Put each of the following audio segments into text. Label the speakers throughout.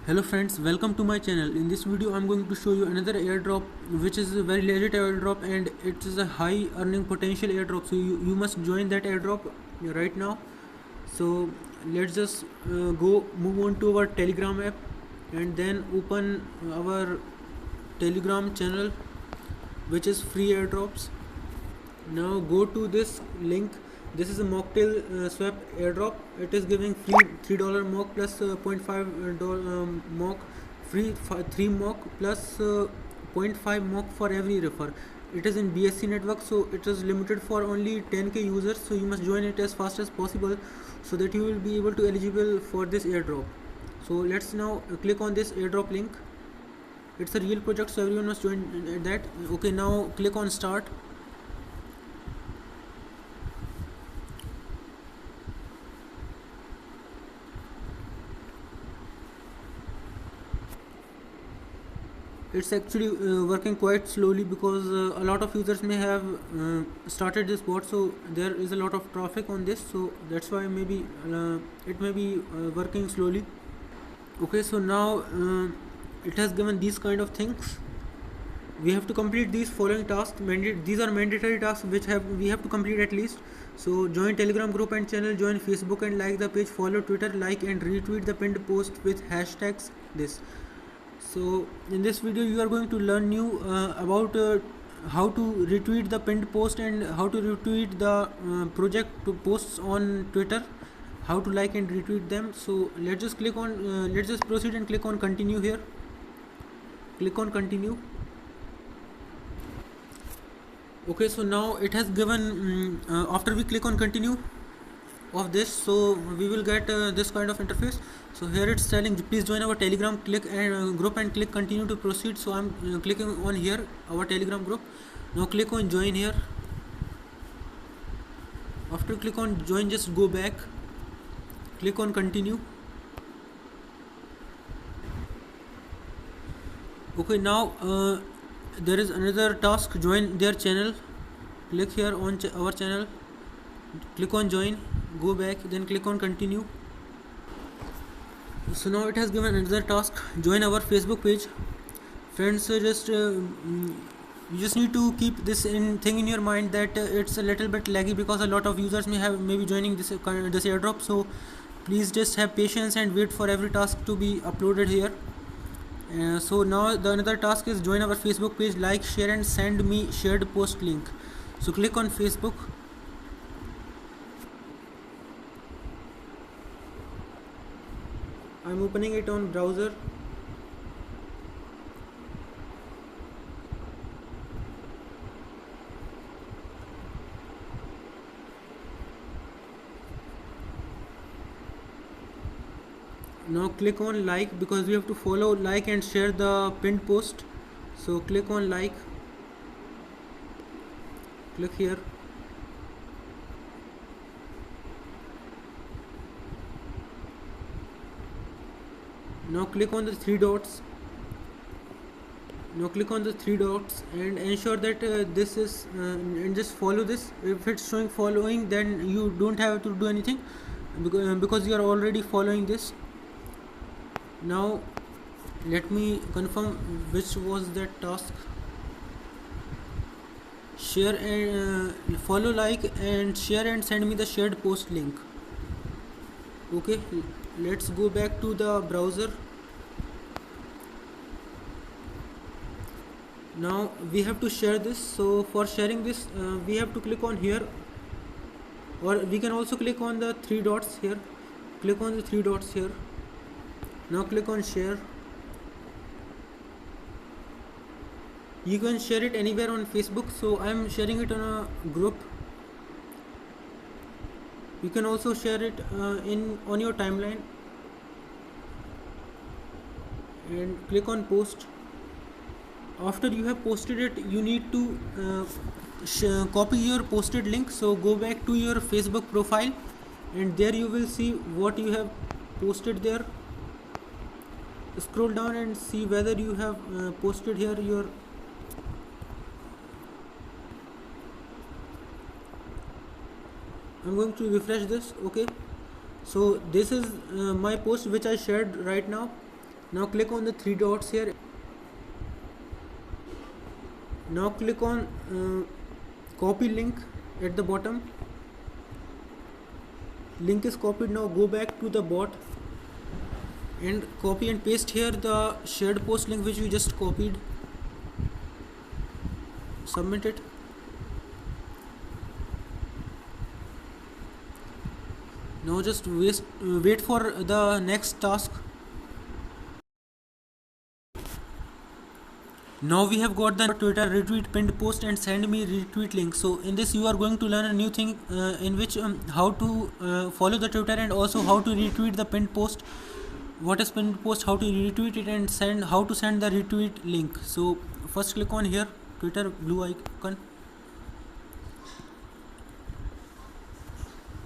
Speaker 1: Hello friends, welcome to my channel. In this video I'm going to show you another airdrop which is a very legit airdrop and it is a high earning potential airdrop. So you must join that airdrop right now. So let's just move on to our Telegram app and then open our Telegram channel which is free airdrops. Now go to this link. This is a mocktail swap airdrop. It is giving free $3 mock plus 0.5 mock, free 3 mock plus 0.5 mock for every refer. It is in BSC network, so it is limited for only 10k users. So you must join it as fast as possible so that you will be able to eligible for this airdrop. So let's now click on this airdrop link. It's a real project, so everyone must join that. Okay, now click on start. It's actually working quite slowly because a lot of users may have started this bot, so there is a lot of traffic on this, so that's why maybe it may be working slowly. Okay, so now it has given these kind of things. We have to complete these following tasks. These are mandatory tasks which we have to complete at least. So join Telegram group and channel, join Facebook and like the page, follow Twitter, like and retweet the pinned post with hashtags this. So in this video you are going to learn new about how to retweet the pinned post and how to retweet the project posts on Twitter, how to like and retweet them. So let's just let's just proceed and click on continue here. Click on continue. Okay, so now it has given after we click on continue of this, so we will get this kind of interface. So here it's telling please join our Telegram group and click continue to proceed. So I'm clicking on here our Telegram group. Now click on join here. After click on join, just go back, click on continue. Okay, now there is another task, join their channel. Click here on our channel, click on join, go back, then click on continue. So now it has given another task, join our Facebook page. Friends, you just need to keep this thing in your mind that it's a little bit laggy because a lot of users may be joining this airdrop. So please just have patience and wait for every task to be uploaded here. So now the another task is join our Facebook page, like, share and send me shared post link. So click on Facebook. I'm opening it on browser. Now click on like because we have to follow, like and share the pinned post. So click on like, click here. Now click on the three dots. Now click on the three dots and ensure that this is and just follow this. If it's showing following, then you don't have to do anything because you are already following this. Now let me confirm which was that task. Share and follow, like and share and send me the shared post link. Okay, let's go back to the browser. Now we have to share this. So for sharing this we have to click on here, or we can also click on the three dots here. Click on the three dots here. Now click on share. You can share it anywhere on Facebook, so I am sharing it on a group. You can also share it on your timeline and click on post. After you have posted it, you need to copy your posted link. So go back to your Facebook profile and there you will see what you have posted there. Scroll down and see whether you have posted here your I'm going to refresh this. Okay, so this is my post which I shared right now. Now click on the three dots here. Now click on copy link at the bottom. Link is copied. Now go back to the bot and copy and paste here the shared post link which we just copied. Submit it. Now just wait for the next task. Now we have got the Twitter retweet pinned post and send me retweet link. So in this you are going to learn a new thing in which how to follow the Twitter and also how to retweet the pinned post. What is pinned post, how to retweet it, and how to send the retweet link. So first click on here Twitter blue icon.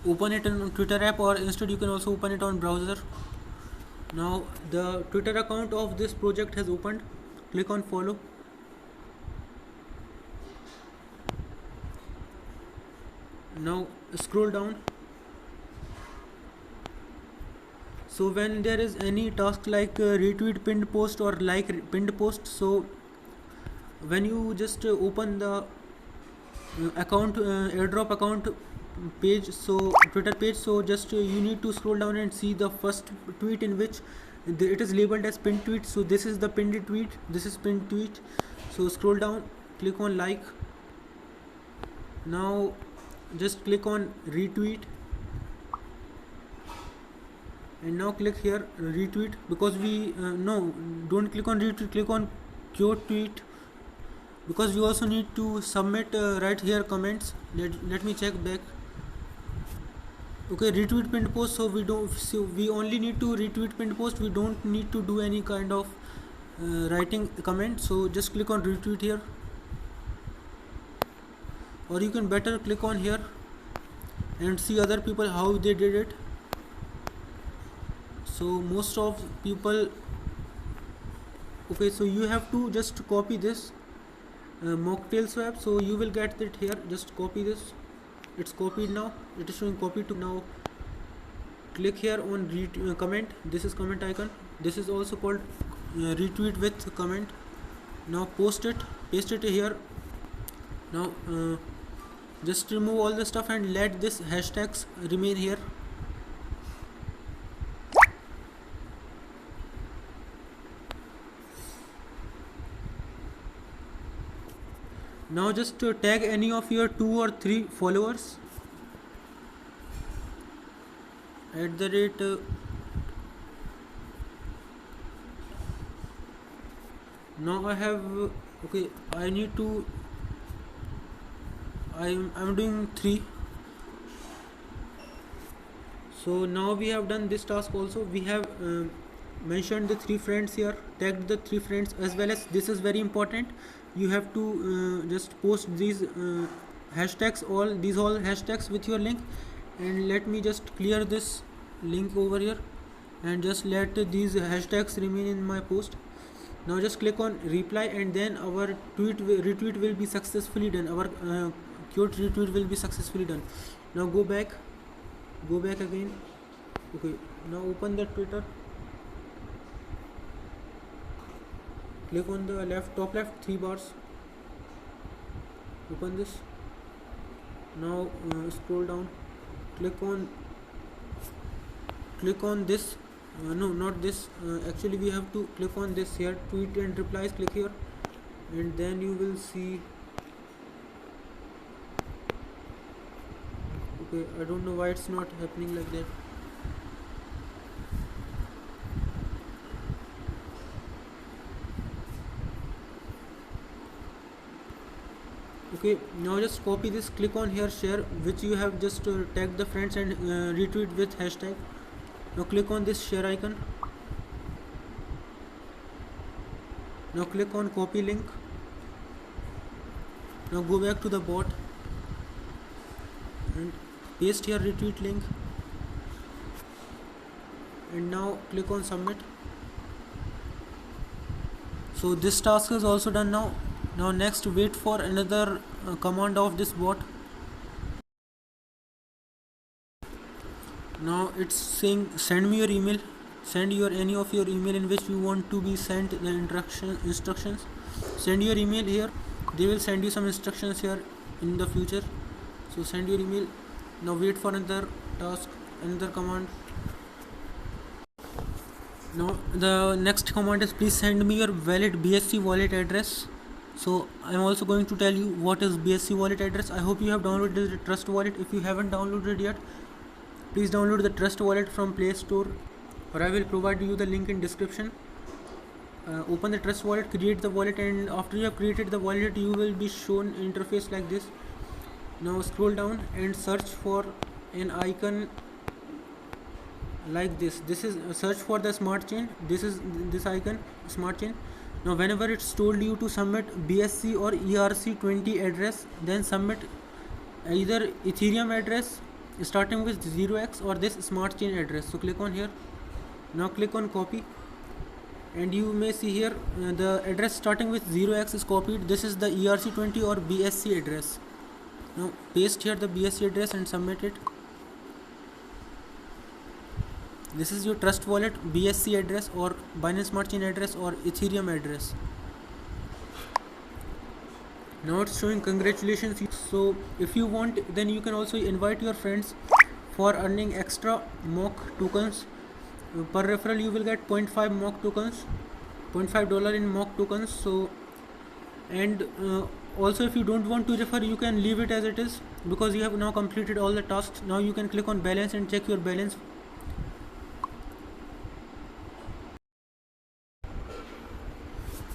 Speaker 1: Open it in Twitter app, or instead you can also open it on browser. Now the Twitter account of this project has opened. Click on follow. Now scroll down. So when there is any task like retweet pinned post or like pinned post, so when you just open the account airdrop account page, so Twitter page, so just you need to scroll down and see the first tweet in which it is labeled as pinned tweet. So this is the pinned tweet, this is pinned tweet. So scroll down, click on like. Now just click on retweet, and now click here retweet, because we no, don't click on retweet, click on quote tweet, because we also need to submit right here comments. Let me check back. Okay, retweet pinned post, so we only need to retweet pinned post, we don't need to do any kind of writing comment. So just click on retweet here, or you can better click on here and see other people how they did it. So most of people, okay, so you have to just copy this mocktail swap, so you will get it here. Just copy this, it's copied. Now it is showing copy to. Now click here on comment, this is comment icon, this is also called retweet with comment. Now post it, paste it here. Now just remove all the stuff and let this hashtags remain here. Now just tag any of your 2 or 3 followers at the rate now I have okay, I need to I'm doing 3. So now we have done this task also. We have mentioned the 3 friends here, tagged the 3 friends, as well as this is very important, you have to just post these hashtags, all hashtags with your link. And let me just clear this link over here and just let these hashtags remain in my post. Now just click on reply, and then our retweet will be successfully done, our cute retweet will be successfully done. Now go back again. Okay, now open the Twitter, click on the top left 3 bars, open this. Now scroll down, click on this, no, not this, actually we have to click on this here, tweet and replies, click here, and then you will see, okay, I don't know why it's not happening like that. Okay, now just copy this, click on here share, which you have just tagged the friends, and retweet with hashtag. Now click on this share icon. Now click on copy link. Now go back to the bot and paste here retweet link, and now click on submit. So this task is also done now. Now next wait for another command of this bot. Now it's saying send me your email, send your any of your email in which you want to be sent the instructions. Send your email here. They will send you some instructions here in the future. So send your email. Now wait for another task, another command. Now the next command is please send me your valid BSC wallet address. So I'm also going to tell you what is BSC wallet address. I hope you have downloaded the Trust Wallet. If you haven't downloaded yet, please download the Trust Wallet from Play Store, or I will provide you the link in description. Open the Trust Wallet, create the wallet, and after you have created the wallet, you will be shown interface like this. Now scroll down and search for an icon like this. This is search for the smart chain. This is this icon, smart chain. Now whenever it's told you to submit BSC or ERC20 address, then submit either Ethereum address starting with 0x or this smart chain address. So click on here. Now click on copy, and you may see here the address starting with 0x is copied. This is the ERC20 or BSC address. Now paste here the BSC address and submit it. This is your Trust Wallet BSC address or Binance Smart Chain address or Ethereum address. Now it's showing congratulations. So if you want, then you can also invite your friends for earning extra mock tokens. Per referral you will get 0.5 mock tokens, $0.5 in mock tokens. So and also if you don't want to refer, you can leave it as it is because you have now completed all the tasks. Now you can click on balance and check your balance.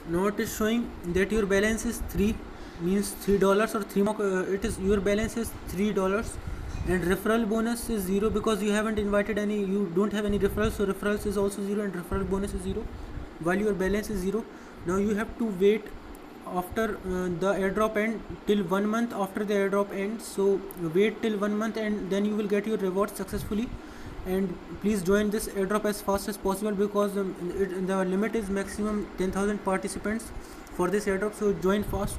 Speaker 1: Now it is showing that your balance is 3, means $3 or 3 mock. It is your balance is $3, and referral bonus is 0 because you haven't invited any, you don't have any referrals, so referrals is also 0 and referral bonus is 0 while your balance is 0. Now you have to wait after the airdrop end till 1 month after the airdrop ends. So wait till 1 month and then you will get your reward successfully. And please join this airdrop as fast as possible because the limit is maximum 10,000 participants for this airdrop. So join fast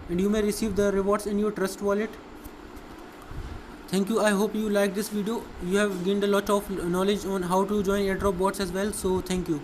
Speaker 1: and you may receive the rewards in your Trust Wallet. Thank you. I hope you like this video. You have gained a lot of knowledge on how to join airdrop bots as well. So thank you.